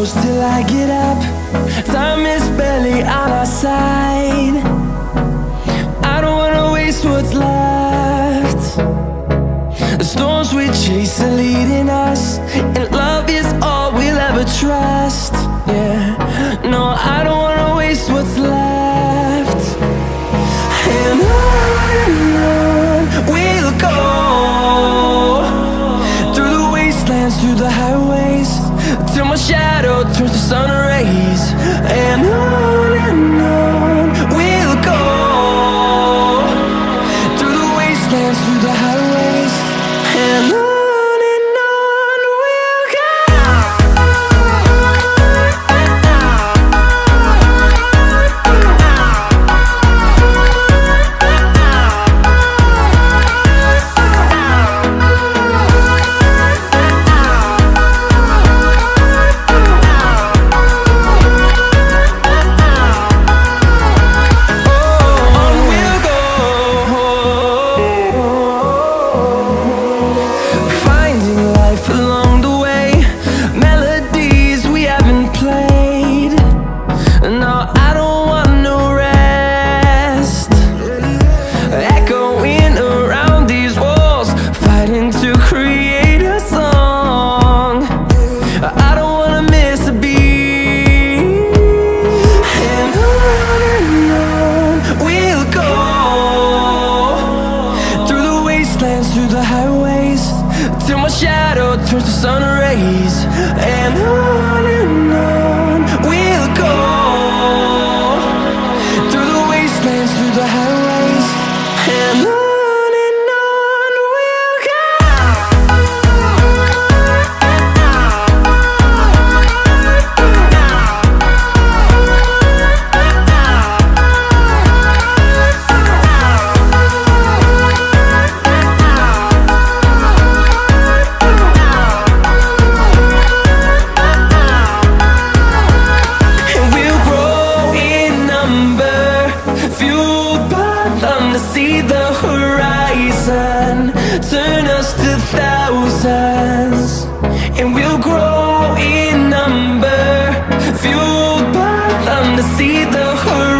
close till I get up. Time is barely on our side. I don't wanna waste what's left. The storms we chase are leading us, and love is all we'll ever trust. Yeah, no, I don't wanna waste what's left. And on we'll go, through the wastelands, through the highways, till my shadow turns to sun rays. And on we'll go, through the wastelands, through the highways, and on we'll go. Through the highways, till my shadow turns to sun rays. And on we'll go, through the wastelands, through the highways, and on we'll go. To see the horizon turn us to thousands, and we'll grow in number, fueled by them to see the horizon.